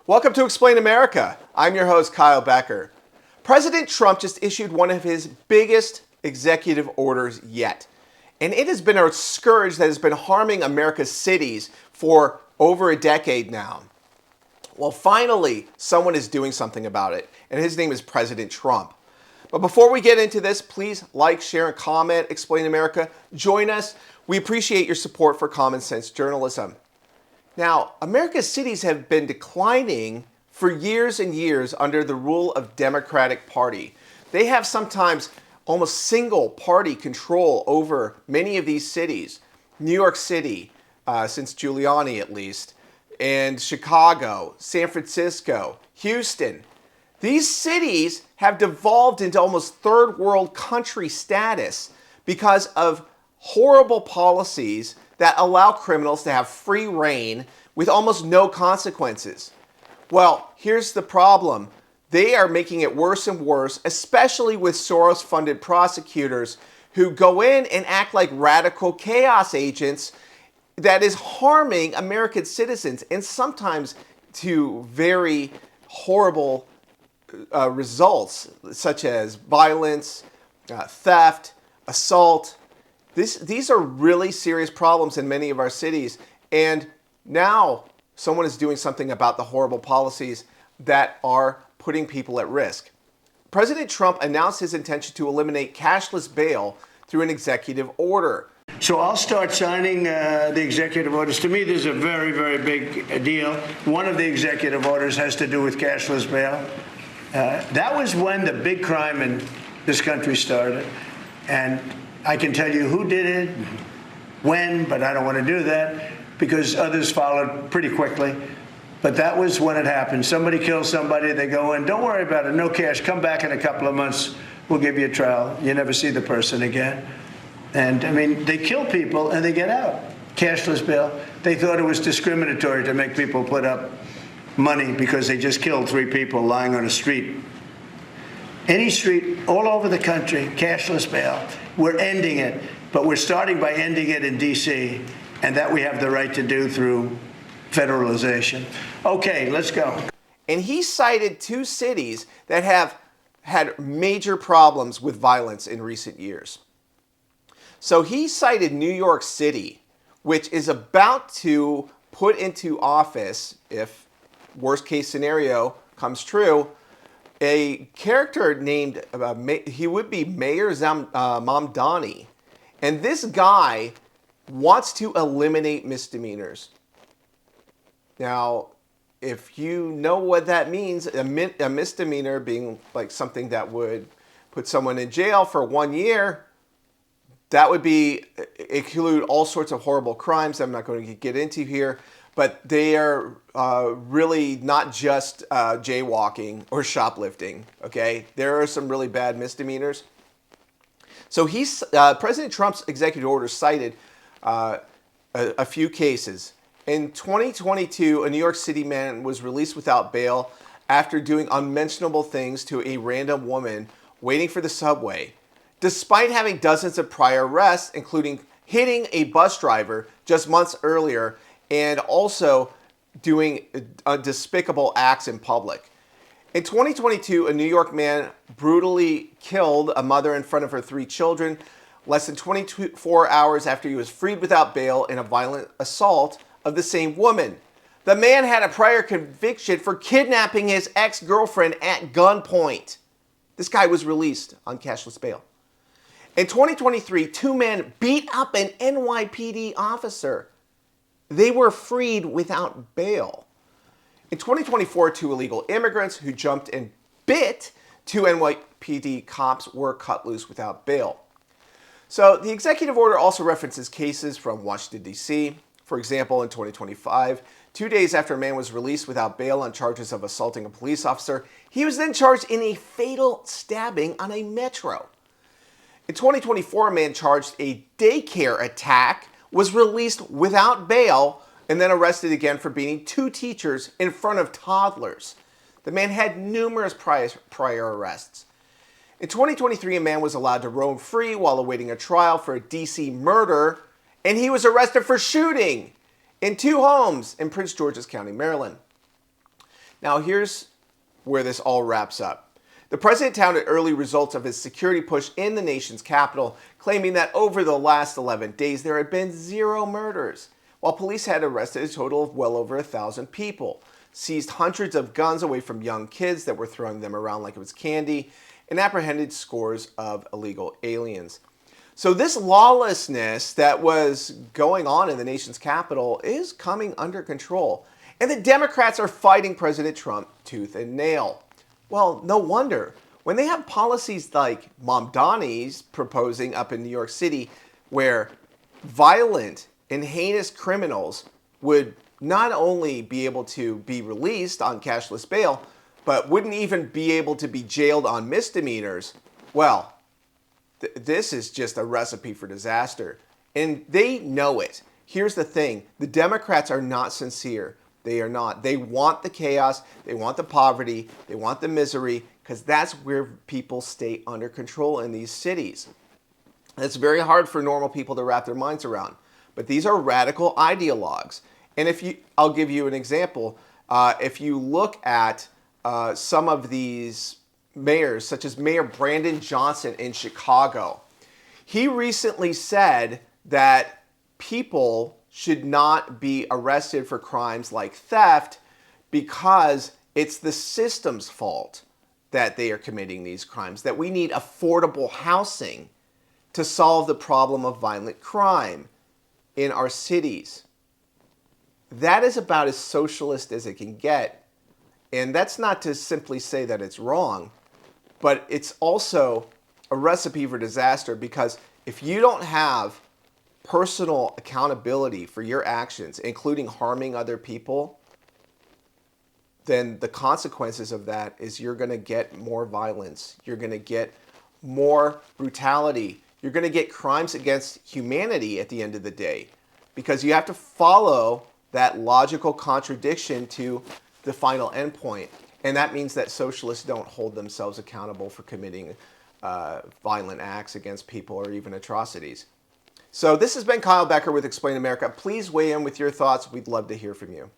Welcome to Explain America. I'm your host, Kyle Becker. President Trump just issued one of his biggest executive orders yet. And it has been a scourge that has been harming America's cities for over a decade now. Well, finally, someone is doing something about it, and his name is President Trump. But before we get into this, please like, share, and comment. Explain America. Join us. We appreciate your support for common sense journalism. Now, America's cities have been declining for years and years under the rule of Democratic Party. They have sometimes almost single party control over many of these cities. New York City, since Giuliani at least, and Chicago, San Francisco, Houston. These cities have devolved into almost third world country status because of horrible policies that allow criminals to have free reign with almost no consequences. Well, here's the problem. They are making it worse and worse, especially with Soros-funded prosecutors who go in and act like radical chaos agents that is harming American citizens, and sometimes to very horrible results, such as violence, theft, assault. These are really serious problems in many of our cities, and now someone is doing something about the horrible policies that are putting people at risk. President Trump announced his intention to eliminate cashless bail through an executive order. So I'll start signing the executive orders. To me, this is a very, very big deal. One of the executive orders has to do with cashless bail. That was when the big crime in this country started. And I can tell you who did it, when, but I don't want to do that because others followed pretty quickly. But that was when it happened. Somebody kills somebody, they go in, don't worry about it, no cash, come back in a couple of months, we'll give you a trial. You never see the person again. And I mean, they kill people and they get out. Cashless bail. They thought it was discriminatory to make people put up money because they just killed 3 people lying on a street. Any street all over the country, cashless bail. We're ending it, but we're starting by ending it in D.C., and that we have the right to do through federalization. Okay, let's go. And he cited 2 cities that have had major problems with violence in recent years. So he cited New York City, which is about to put into office, if worst case scenario comes true, a character named, he would be Mayor Mamdani. And this guy wants to eliminate misdemeanors. Now, if you know what that means, a misdemeanor being like something that would put someone in jail for 1 year, that would include all sorts of horrible crimes I'm not going to get into here, but they are really not just jaywalking or shoplifting, okay? There are some really bad misdemeanors. So President Trump's executive order cited a few cases. In 2022, a New York City man was released without bail after doing unmentionable things to a random woman waiting for the subway, despite having dozens of prior arrests, including hitting a bus driver just months earlier and also doing despicable acts in public. In 2022, a New York man brutally killed a mother in front of her 3 children less than 24 hours after he was freed without bail in a violent assault of the same woman. The man had a prior conviction for kidnapping his ex-girlfriend at gunpoint. This guy was released on cashless bail. In 2023, 2 men beat up an NYPD officer. They were freed without bail. In 2024, 2 illegal immigrants who jumped and bit 2 NYPD cops were cut loose without bail. So the executive order also references cases from Washington, D.C. For example, in 2025, 2 days after a man was released without bail on charges of assaulting a police officer, he was then charged in a fatal stabbing on a metro. In 2024, a man charged a daycare attack was released without bail and then arrested again for beating 2 teachers in front of toddlers. The man had numerous prior arrests. In 2023, a man was allowed to roam free while awaiting a trial for a D.C. murder, and he was arrested for shooting in 2 homes in Prince George's County, Maryland. Now, here's where this all wraps up. The president touted early results of his security push in the nation's capital, claiming that over the last 11 days there had been 0 murders, while police had arrested a total of well over 1,000 people, seized hundreds of guns away from young kids that were throwing them around like it was candy, and apprehended scores of illegal aliens. So this lawlessness that was going on in the nation's capital is coming under control. And the Democrats are fighting President Trump tooth and nail. Well, no wonder. When they have policies like Mamdani's proposing up in New York City, where violent and heinous criminals would not only be able to be released on cashless bail, but wouldn't even be able to be jailed on misdemeanors, well, this is just a recipe for disaster. And they know it. Here's the thing. The Democrats are not sincere. They are not. They want the chaos. They want the poverty. They want the misery, because that's where people stay under control in these cities. It's very hard for normal people to wrap their minds around. But these are radical ideologues. And I'll give you an example. If you look at some of these mayors, such as Mayor Brandon Johnson in Chicago, he recently said that people should not be arrested for crimes like theft because it's the system's fault that they are committing these crimes, that we need affordable housing to solve the problem of violent crime in our cities. That is about as socialist as it can get. And that's not to simply say that it's wrong, but it's also a recipe for disaster, because if you don't have personal accountability for your actions, including harming other people, then the consequences of that is you're going to get more violence. You're going to get more brutality. You're going to get crimes against humanity at the end of the day, because you have to follow that logical contradiction to the final endpoint. And that means that socialists don't hold themselves accountable for committing violent acts against people or even atrocities. So this has been Kyle Becker with Explain America. Please weigh in with your thoughts. We'd love to hear from you.